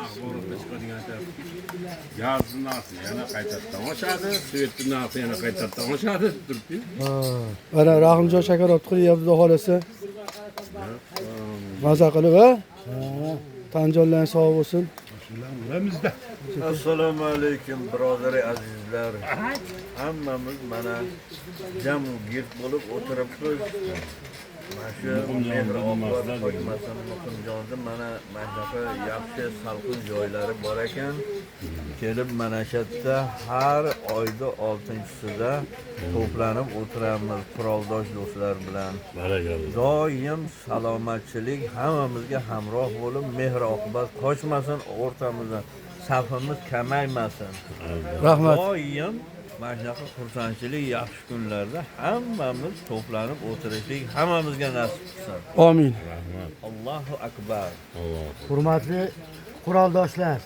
axborotda chiqadigan gazni narxi yana qaytadan oshadi, svetni narxi yana qaytadan oshadi turibdi. Mana Rahimjon Shakarov qilyapti xohlasa. Maza qilib ha? Tanjonlarning sog' bo'lsin. Buramizda. Assalomu alaykum birodar azizlar. Hammamiz mana jamu girt bo'lib o'tiribmiz. Mana shu mehr-oqibat qo'ymasin Muqimjonda mana shunaqa yaxshi salqin joylari bor ekan. Kelib mana shu yerda har oyda 6-sida to'planib o'tiramiz quroldosh do'stlar bilan. Doim salomatchilik hammamizga hamroh bo'lib, mehr-oqibat qochmasin o'rtamizda. Safimiz kamaymasin. Rahmat. Doim mana shunaqa xursandchilik yaxshi kunlarda hammamiz to'planib o'tirishlik hammamizga nasib qilsin. Amin. Rahmat. Allohu akbar. Hurmatli quroldoshlar,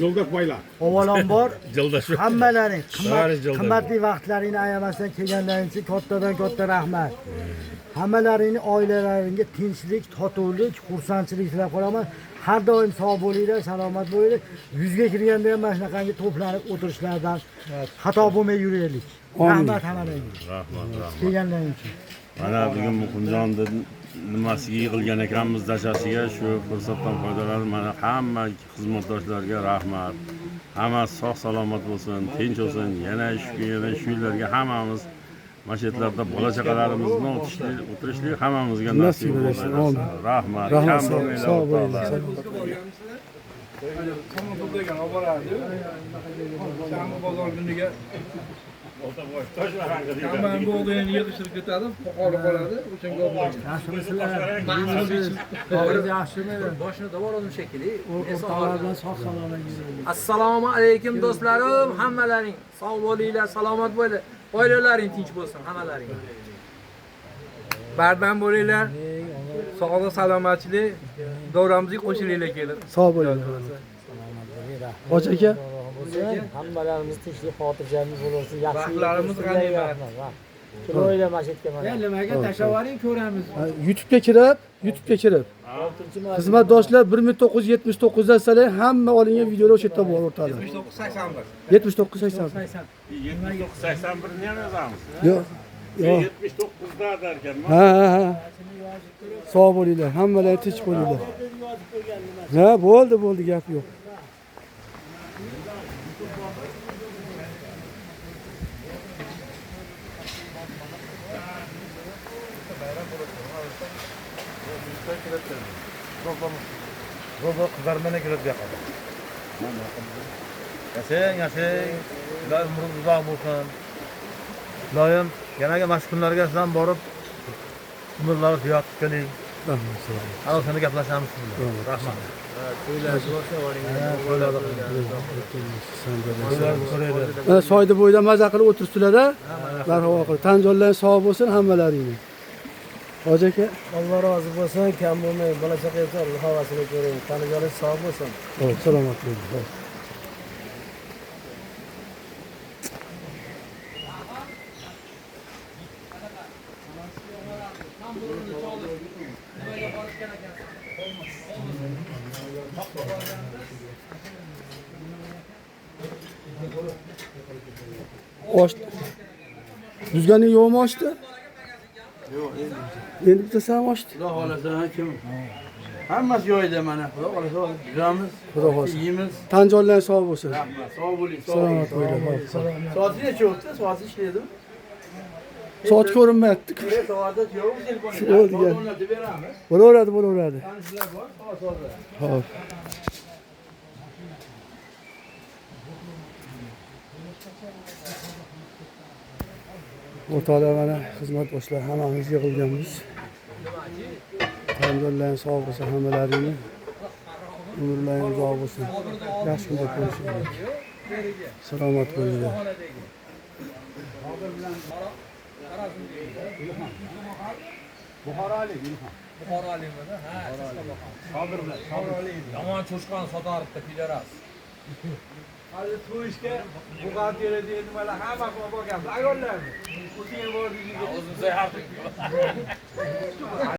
Yo'ldosh boylar. avvalambor Yo'ldosh. hammalaring Bari yo'ldosh. qimmatli vaqtlaringni ayamasdan kelganlaring uchun kattadan katta rahmat. Hammalaringni oilalaringga tinchlik, totuvlik, xursandchilik tilab qolaman. Har doim sog' bo'linglar, salomat bo'linglar. Yuzga kirganda ham mana shunaqangi to'planib o'tirishlardan xato bo'lmay yuraylik. Rahmat hammalaringga. Rahmat. Kelganlaring uchun. Mana bugun Muqimjonni nimasiga yig'ilgan ekanmiz dachasiga shu fursatdan foydalanib mana hamma xizmatdoshlarga rahmat. Hamma sog' salomat bo'lsin, tinch bo'lsin. Yana shu yillarga hammamiz masjidlarda bola chaqalarimizni o'tirishlik hammamizga nasib bo'lsin. Rahmat. Rahmat. Sog' bo'linglar. To'g'ridan oboradi. Shami bozor kuniga hamma bo'lgan yig'ishtirib ketadi, qo'qolib qoladi, o'shanga olib. Yaxshimi? Boshini davoladim shekilli. O'rtoqlardan sog' salomat yuraylik. Assalomu alaykum do'stlarim, hammalaring sog' bo'linglar, salomat bo'linglar. Oilalaring tinch bo'lsin hammalaring. Bardam bo'linglar. Sog'lik, salomatchilik davramizga qo'shilinglar kelib. Sog' bo'linglar. Hoji aka, Hammalarimiz tinchlik, xotirjamlik bo'lsin. Yaxshi Vaqtlarimiz g'animat. Chiroyli masjidga mana. Nimaga tashlavaring ko'ramiz. YouTube'ga kirib, xizmatdoshlar 1979 dan salar hamma olingan videolar o'sha yerda bor o'rtada. 7981. 79-80. 79-81 ni ham yozamiz. Yo'q. 79 da derkanman. Ha. Sog' bo'linglar, hammalar tinch bo'linglar. Ha, bo'ldi, gap yo'q. Ro'zo qizarmana kirib yoqadi. Yashang. Ular umringiz uzoq bo'lsin. Iloyim yanaga mashkunlarga sizdan borib umrlar ziyod qiling. Ana shuni gaplashamiz sizlar. Rahmat. Soyda bo'yida maza qilib o'tiribsizlar-a? Marhamat qilib. Tanjonlar sog' bo'lsin hammalaringni. Hoji aka, Alloh rozi bo'lsin, kam bo'lmang, bola chaqangizga havasini ko'ring. Tanijoningiz sog' bo'lsin. salomat bo'ling. Oshdi. Düzganning yo'qmi oshdi? Yo'q, Endi bittasi ham oshdi. Xudo xolasa kim? Hammasi joyida mana. Xudo xolasa yuramiz. Xudo xolasa. Yeymiz. Tanjonlar sog' bo'lsin. Rahmat. Sog' bo'ling. Salomat bo'linglar. Soat necha o'tdi? Soat ishlaydi. Soat ko'rinmayapti. Soatda yo'q, telefon. Bo'ldi, gel. O'rnatib beramiz. Bo'laveradi. Tanishlar bor, soat. Xo'p. O'rtoqlar mana xizmatdoshlar hammamiz yig'ilganmiz. Tanjonlar sog' bo'lsin hammalaringni. Umrlaringiz uzoq bo'lsin. Yaxshi kunda ko'rishinglar. Salomat bo'linglar. Buxorolikmi? Ha, yomon cho'chqon sotaribdi pidaras. Hali to'yishga buxgalteriya deydi nimalar hamma borganmiz. Ayollarni. O'zing bor deydi. O'zim